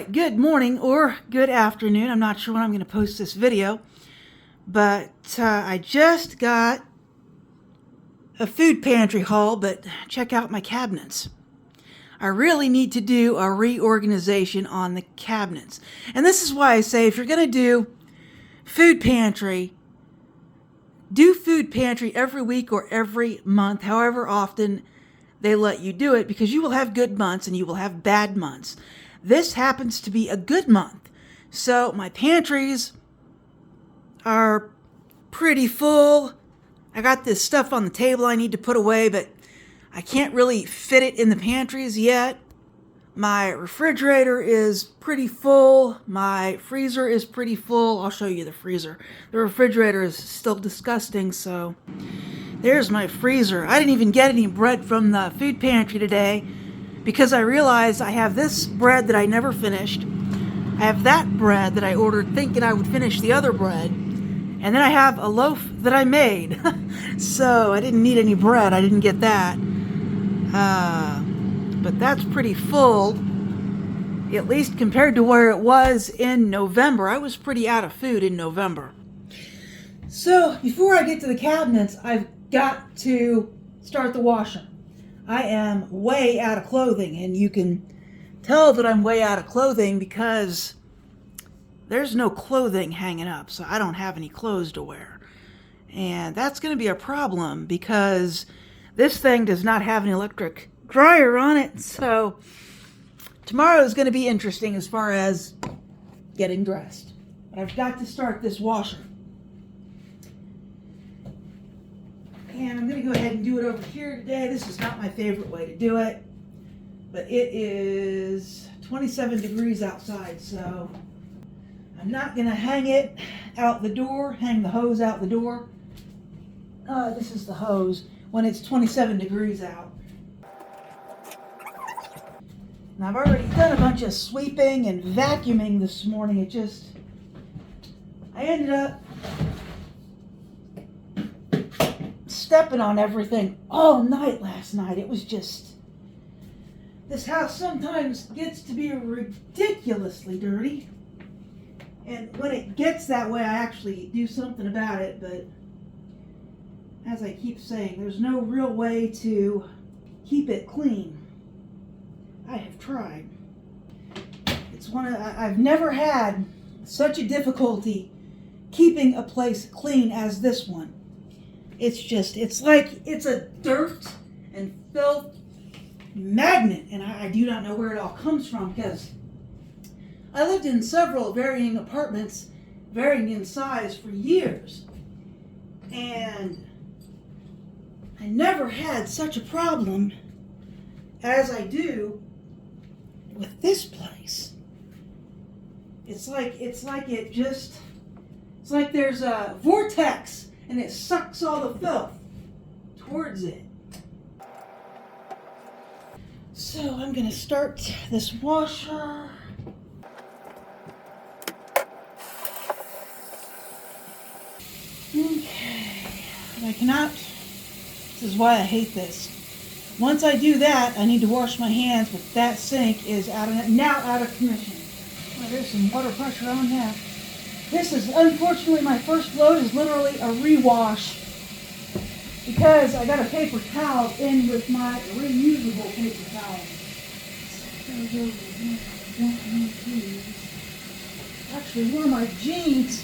right, good morning or good afternoon. I'm not sure when I'm going to post this video, but I just got a food pantry haul, but check out my cabinets. I really need to do a reorganization on the cabinets. And this is why I say if you're going to do food pantry, do food pantry every week or every month, however often they let you do it, because you will have good months and you will have bad months. This happens to be a good month. So my pantries are pretty full. I got this stuff on the table I need to put away, but I can't really fit it in the pantries yet. My refrigerator is pretty full. My freezer is pretty full. I'll show you the freezer. The refrigerator is still disgusting, so there's my freezer. I didn't even get any bread from the food pantry today because I realized I have this bread that I never finished. I have that bread that I ordered thinking I would finish the other bread. And then I have a loaf that I made. So I didn't need any bread. I didn't get that. But that's pretty full, at least compared to where it was in November. I was pretty out of food in November. So before I get to the cabinets, I've got to start the washer. I am way out of clothing, and you can tell that I'm way out of clothing because there's no clothing hanging up, so I don't have any clothes to wear. And that's going to be a problem because this thing does not have an electric dryer on it, so tomorrow is going to be interesting as far as getting dressed. But I've got to start this washer. And I'm going to go ahead and do it over here today. This is not my favorite way to do it, but it is 27 degrees outside, so I'm not going to hang it out the door, hang the hose out the door. This is the hose when it's 27 degrees out. And I've already done a bunch of sweeping and vacuuming this morning. I ended up stepping on everything all night last night. It was just, this house sometimes gets to be ridiculously dirty. And when it gets that way, I actually do something about it. But as I keep saying, there's no real way to keep it clean. I have tried. I've never had such a difficulty keeping a place clean as this one. It's like it's a dirt and filth magnet, and I do not know where it all comes from, because I lived in several varying apartments, varying in size, for years, and I never had such a problem as I do with this place. It's like there's a vortex and it sucks all the filth towards it. So I'm gonna start this washer. Okay, but I cannot, this is why I hate this. Once I do that, I need to wash my hands, but that sink is now out of commission. Oh, there's some water pressure on that. This is, unfortunately, my first load is literally a rewash because I got a paper towel in with my reusable paper towel. Actually, wore my jeans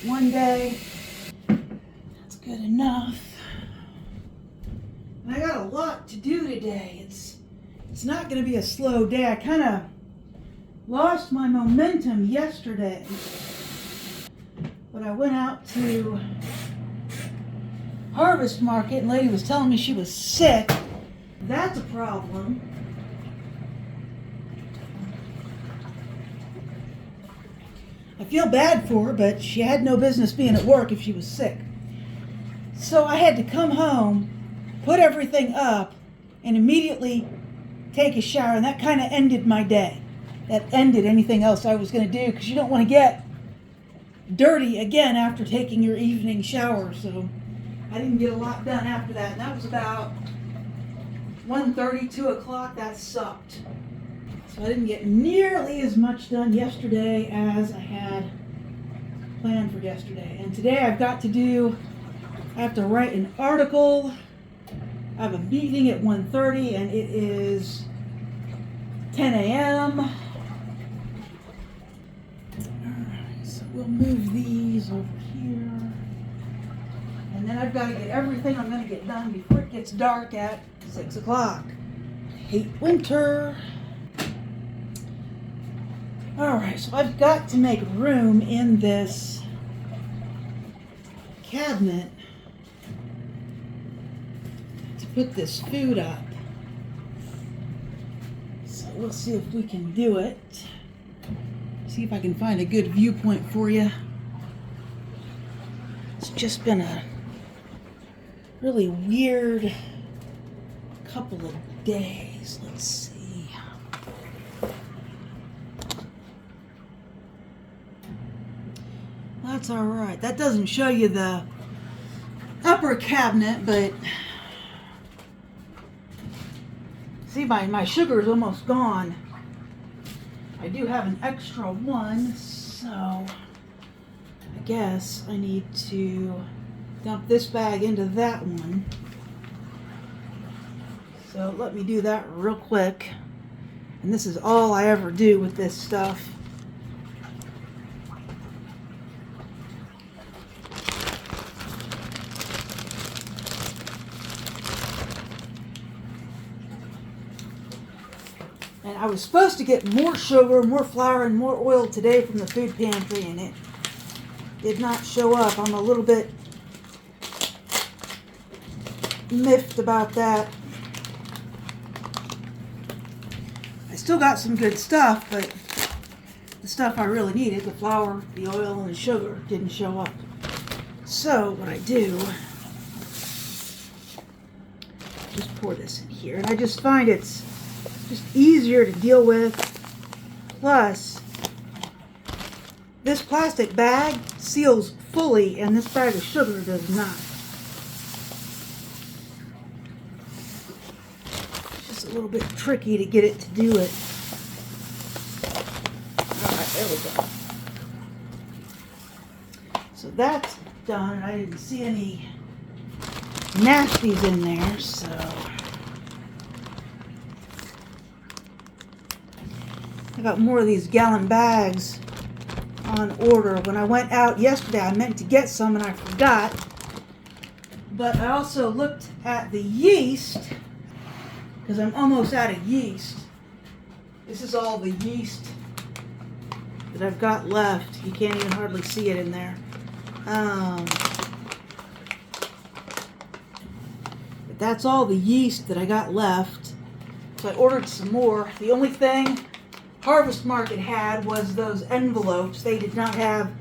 one day. That's good enough. And I got a lot to do today. It's not going to be a slow day. I kind of lost my momentum yesterday, but I went out to Harvest Market and the lady was telling me she was sick. That's a problem. I feel bad for her, but she had no business being at work if she was sick. So I had to come home, put everything up, and immediately take a shower, and that kind of ended my day. That ended anything else I was going to do, because you don't want to get dirty again after taking your evening shower. So I didn't get a lot done after that, and that was about 1:30, 2 o'clock. That sucked. So I didn't get nearly as much done yesterday as I had planned for yesterday. And today I have to write an article. I have a meeting at 1:30 and it is 10 a.m. Alright, so we'll move these over here. And then I've got to get everything I'm going to get done before it gets dark at 6 o'clock. I hate winter. Alright, so I've got to make room in this cabinet to put this food up. So we'll see if we can do it. See if I can find a good viewpoint for you. It's just been a really weird couple of days. Let's see. That's all right. That doesn't show you the upper cabinet, but see, my sugar is almost gone. I do have an extra one, so I guess I need to dump this bag into that one. So let me do that real quick. And this is all I ever do with this stuff. And I was supposed to get more sugar, more flour, and more oil today from the food pantry, and it did not show up. I'm a little bit miffed about that. I still got some good stuff, but the stuff I really needed, the flour, the oil, and the sugar, didn't show up. So what I do, just pour this in here, and I just find it's just easier to deal with. Plus, this plastic bag seals fully, and this bag of sugar does not. It's just a little bit tricky to get it to do it. Alright, there we go. So that's done. I didn't see any nasties in there, so I got more of these gallon bags on order. When I went out yesterday, I meant to get some and I forgot. But I also looked at the yeast, because I'm almost out of yeast. This is all the yeast that I've got left. You can't even hardly see it in there. But that's all the yeast that I got left. So I ordered some more. The only thing Harvest Market had was those envelopes. They did not have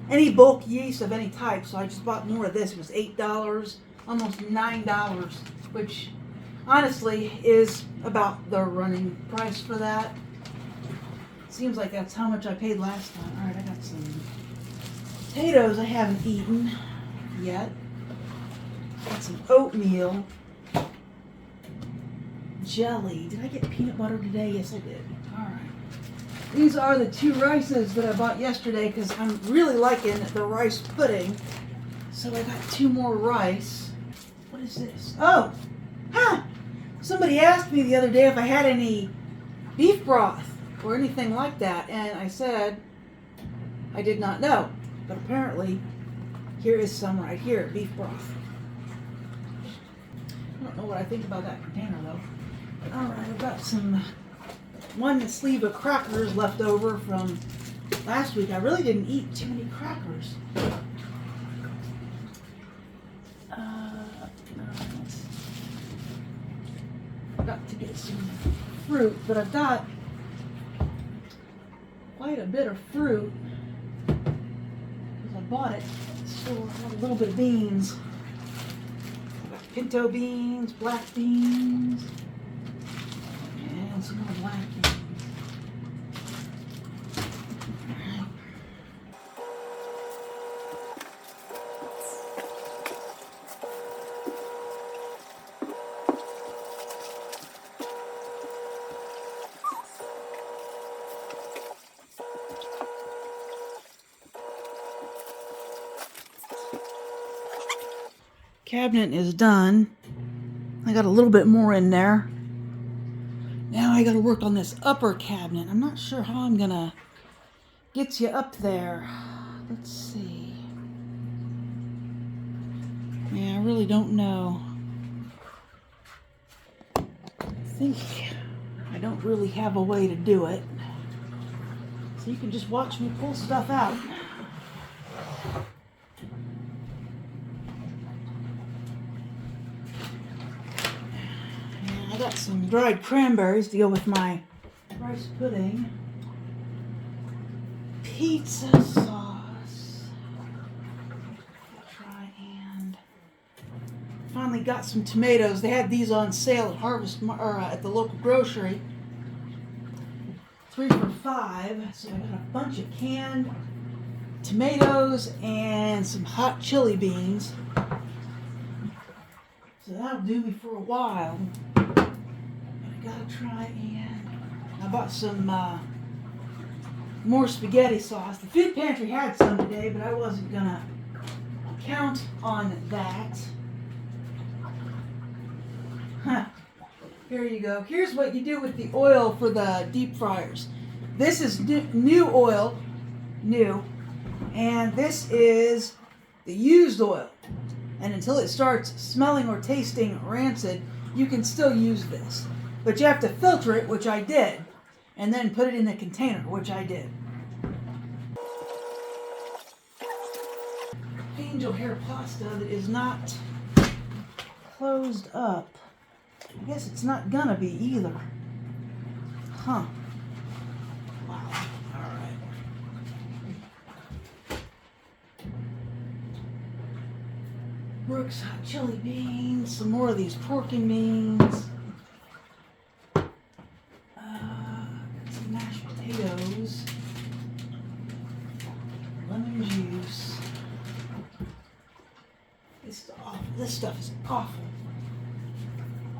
any bulk yeast of any type, so I just bought more of this. It was $8, almost $9, which honestly is about the running price for that. Seems like that's how much I paid last time. Alright, I got some potatoes I haven't eaten yet. Got some oatmeal. Jelly. Did I get peanut butter today? Yes, I did. Alright. These are the two rices that I bought yesterday because I'm really liking the rice pudding. So I got two more rice. What is this? Oh! Huh! Somebody asked me the other day if I had any beef broth or anything like that, and I said I did not know. But apparently, here is some right here, beef broth. I don't know what I think about that container though. Alright, I've got some one sleeve of crackers left over from last week. I really didn't eat too many crackers. I've got to get some fruit, but I've got quite a bit of fruit because I bought it at the store. I got a little bit of beans. I've got pinto beans, black beans, and some more black beans. Cabinet is done. I got a little bit more in there. Now I got to work on this upper cabinet. I'm not sure how I'm gonna get you up there. Let's see. Yeah, I really don't know. I think I don't really have a way to do it. So you can just watch me pull stuff out. I got some dried cranberries to go with my rice pudding. Pizza sauce. Try and finally got some tomatoes. They had these on sale at at the local grocery. 3 for $5. So I got a bunch of canned tomatoes and some hot chili beans. So that'll do me for a while. But I gotta try and I bought some more spaghetti sauce. The food pantry had some today, but I wasn't gonna count on that. Huh. Here you go. Here's what you do with the oil for the deep fryers. This is new oil, and this is the used oil. And until it starts smelling or tasting rancid, you can still use this. But you have to filter it, which I did, and then put it in the container, which I did. Angel hair pasta that is not closed up. I guess it's not gonna be either. Huh. Wow. Alright. Brooks hot chili beans, some more of these pork and beans. Some mashed potatoes. Lemon juice. This stuff is awful.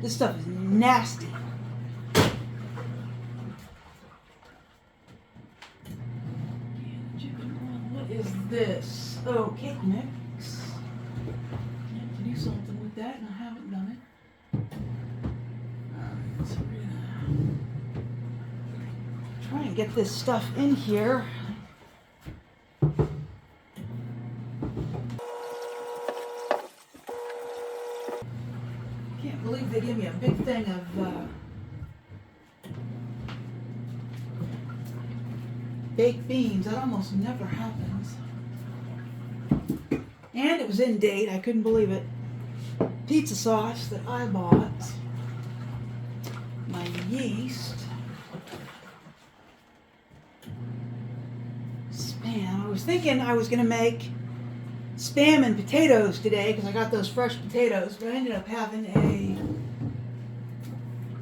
This stuff is nasty. What is this? Oh, cake mix. I have to do something with that, and I haven't done it. Alright, so we're gonna try and get this stuff in here. Can't believe they give me a big thing of baked beans. That almost never happens. And it was in date. I couldn't believe it. Pizza sauce that I bought. My yeast. Spam. I was thinking I was going to make spam and potatoes today because I got those fresh potatoes, but I ended up having a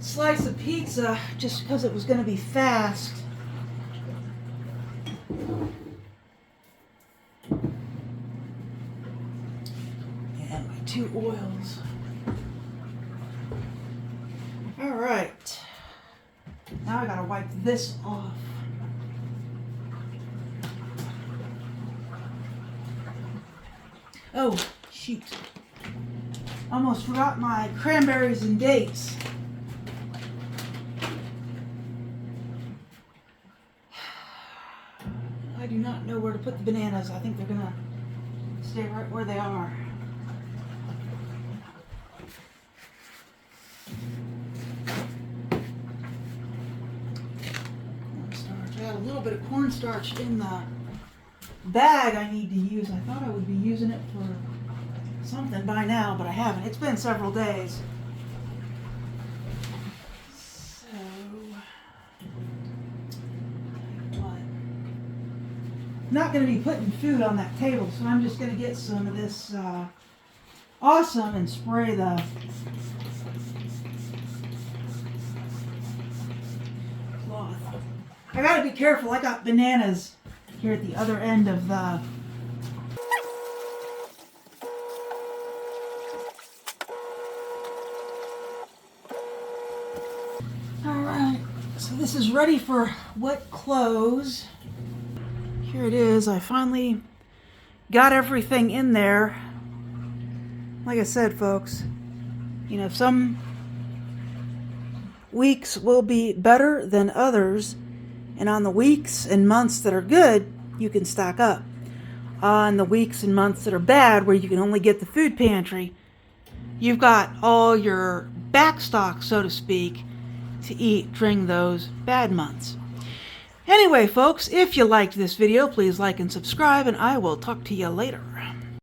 slice of pizza just because it was going to be fast. And my 2 oils. All right. Now I gotta wipe this off. Oh, shoot. Almost forgot my cranberries and dates. I do not know where to put the bananas. I think they're gonna stay right where they are. Cornstarch. I had a little bit of cornstarch in the bag I need to use. I thought I would be using it for something by now, but I haven't. It's been several days. So, what? Not going to be putting food on that table, so I'm just going to get some of this awesome and spray the cloth. I got to be careful. I got bananas here at the other end of the Alright, so this is ready for wet close. Here it is. I finally got everything in there. like I said, folks, some weeks will be better than others, and on the weeks and months that are good, you can stock up. On the weeks and months that are bad, where you can only get the food pantry, you've got all your back stock, so to speak, to eat during those bad months. Anyway, folks, if you liked this video, please like and subscribe, and I will talk to you later.